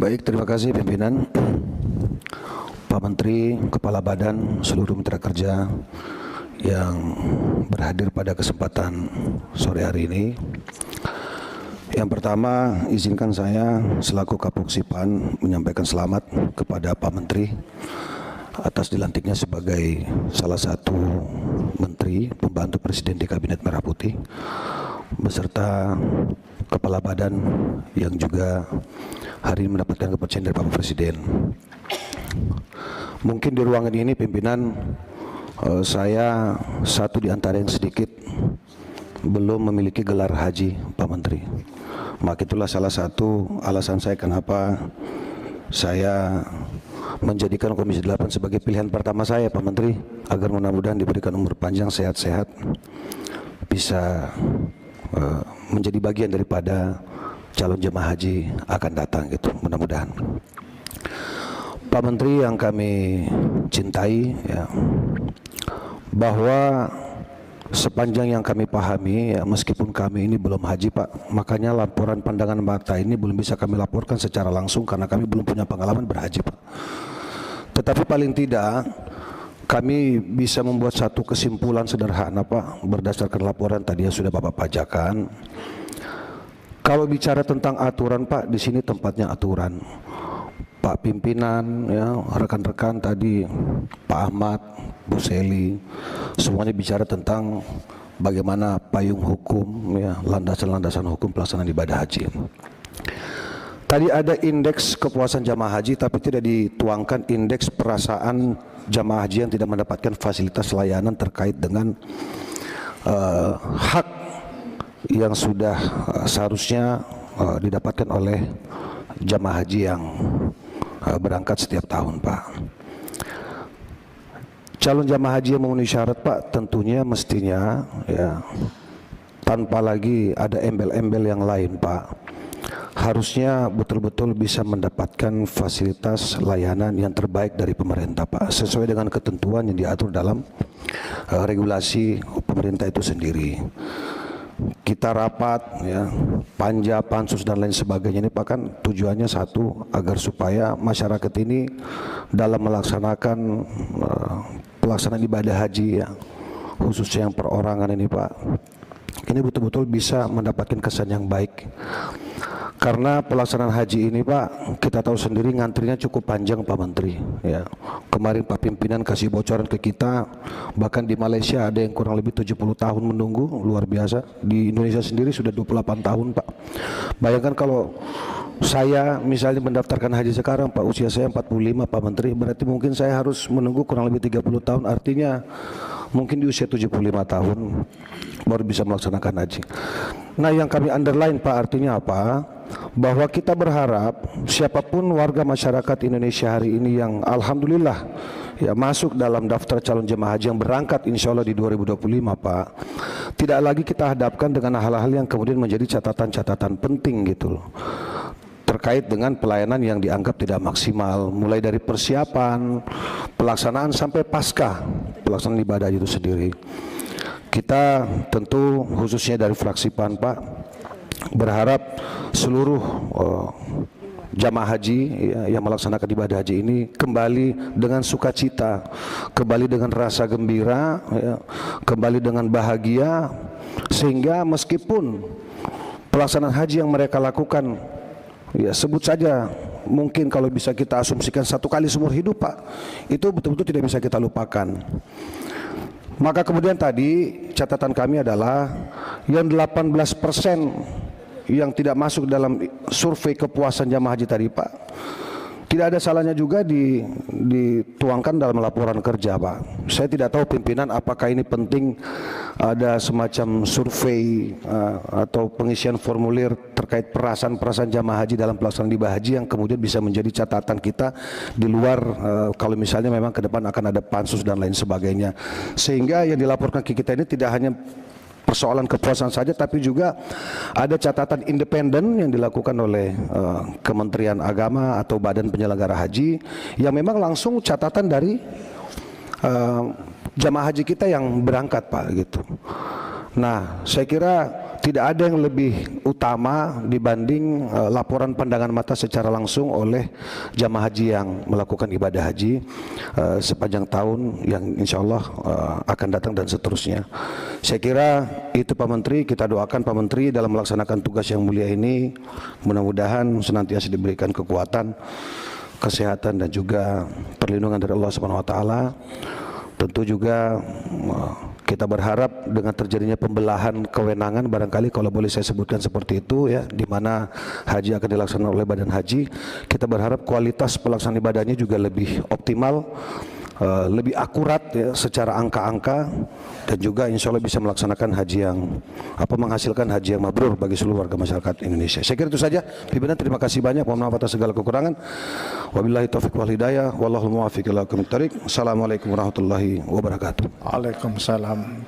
Baik, terima kasih pimpinan, Pak Menteri, Kepala Badan, seluruh mitra kerja yang berhadir pada kesempatan sore hari ini. Yang pertama, izinkan saya selaku Kapoksipan menyampaikan selamat kepada Pak Menteri atas dilantiknya sebagai salah satu Menteri Pembantu Presiden di Kabinet Merah Putih, beserta Kepala Badan yang juga hari ini mendapatkan kepercayaan dari Bapak Presiden. Mungkin di ruangan ini pimpinan, saya satu di antara yang sedikit belum memiliki gelar haji, Pak Menteri. Maka itulah salah satu alasan saya kenapa saya menjadikan Komisi 8 sebagai pilihan pertama saya, Pak Menteri, agar mudah-mudahan diberikan umur panjang, sehat-sehat, bisa menjadi bagian daripada calon jemaah haji akan datang, gitu, mudah-mudahan. Pak Menteri yang kami cintai, ya, bahwa sepanjang yang kami pahami, ya, meskipun kami ini belum haji, Pak, makanya laporan pandangan mata ini belum bisa kami laporkan secara langsung karena kami belum punya pengalaman berhaji, Pak. Tetapi paling tidak kami bisa membuat satu kesimpulan sederhana, Pak, berdasarkan laporan tadi yang sudah Bapak bacakan. Kalau bicara tentang aturan, Pak, di sini tempatnya aturan. Pak pimpinan, ya, rekan-rekan tadi, Pak Ahmad, Bu Seli, semuanya bicara tentang bagaimana payung hukum, ya, landasan-landasan hukum pelaksanaan ibadah haji. Tadi ada indeks kepuasan jamaah haji, tapi tidak dituangkan indeks perasaan jamaah haji yang tidak mendapatkan fasilitas layanan terkait dengan hak yang sudah seharusnya didapatkan oleh jamaah haji yang berangkat setiap tahun, Pak. Calon jamaah haji yang memenuhi syarat, Pak, tentunya mestinya, ya, tanpa lagi ada embel-embel yang lain, Pak, harusnya betul-betul bisa mendapatkan fasilitas layanan yang terbaik dari pemerintah, Pak, sesuai dengan ketentuan yang diatur dalam regulasi pemerintah itu sendiri. Kita rapat, ya, panja, pansus dan lain sebagainya ini, Pak, kan tujuannya satu, agar supaya masyarakat ini dalam melaksanakan pelaksanaan ibadah haji, ya, khususnya yang perorangan ini, Pak, ini betul-betul bisa mendapatkan kesan yang baik. Karena pelaksanaan haji ini, Pak, kita tahu sendiri ngantrinya cukup panjang, Pak Menteri, ya. Kemarin Pak pimpinan kasih bocoran ke kita, bahkan di Malaysia ada yang kurang lebih 70 tahun menunggu, luar biasa. Di Indonesia sendiri sudah 28 tahun, Pak. Bayangkan kalau saya misalnya mendaftarkan haji sekarang, Pak, usia saya 45, Pak Menteri, berarti mungkin saya harus menunggu kurang lebih 30 tahun, artinya mungkin di usia 75 tahun baru bisa melaksanakan haji. Nah, yang kami underline, Pak, artinya apa? Bahwa kita berharap siapapun warga masyarakat Indonesia hari ini yang alhamdulillah, ya, masuk dalam daftar calon jemaah haji yang berangkat insya Allah di 2025, Pak, tidak lagi kita hadapkan dengan hal-hal yang kemudian menjadi catatan-catatan penting, gitu loh, terkait dengan pelayanan yang dianggap tidak maksimal, mulai dari persiapan, pelaksanaan sampai pasca pelaksanaan ibadah itu sendiri. Kita tentu khususnya dari fraksi PAN, Pak, berharap seluruh jamaah haji, ya, yang melaksanakan ibadah haji ini kembali dengan sukacita, kembali dengan rasa gembira, ya, kembali dengan bahagia, sehingga meskipun pelaksanaan haji yang mereka lakukan, ya, sebut saja mungkin kalau bisa kita asumsikan satu kali seumur hidup, Pak, itu betul-betul tidak bisa kita lupakan. Maka kemudian tadi catatan kami adalah yang 18% yang tidak masuk dalam survei kepuasan jamaah haji tadi, Pak, tidak ada salahnya juga dituangkan dalam laporan kerja, Pak. Saya tidak tahu pimpinan apakah ini penting ada semacam survei atau pengisian formulir terkait perasaan jamaah haji dalam pelaksanaan ibadah haji yang kemudian bisa menjadi catatan kita di luar kalau misalnya memang ke depan akan ada pansus dan lain sebagainya. Sehingga yang dilaporkan ke kita ini tidak hanya persoalan kepuasan saja, tapi juga ada catatan independen yang dilakukan oleh Kementerian Agama atau Badan Penyelenggara Haji yang memang langsung catatan dari jamaah haji kita yang berangkat, Pak, gitu. Nah, saya kira tidak ada yang lebih utama dibanding laporan pandangan mata secara langsung oleh jamaah haji yang melakukan ibadah haji sepanjang tahun yang insya Allah akan datang dan seterusnya. Saya kira itu Pak Menteri, kita doakan Pak Menteri dalam melaksanakan tugas yang mulia ini, mudah-mudahan senantiasa diberikan kekuatan, kesehatan dan juga perlindungan dari Allah Subhanahu wa taala. Tentu juga kita berharap dengan terjadinya pembelahan kewenangan, barangkali kalau boleh saya sebutkan seperti itu ya, di mana haji akan dilaksanakan oleh Badan Haji, kita berharap kualitas pelaksanaan ibadahnya juga lebih optimal, lebih akurat ya, secara angka-angka, dan juga insya Allah bisa melaksanakan haji yang menghasilkan haji yang mabrur bagi seluruh warga masyarakat Indonesia. Saya kira itu saja. Pimpinan, terima kasih banyak. Mohon maaf atas segala kekurangan. Wabillahi taufiq wal hidayah. Wallahul muwaffiq ila aqwamit thoriq. Assalamualaikum warahmatullahi wabarakatuh. Waalaikumsalam.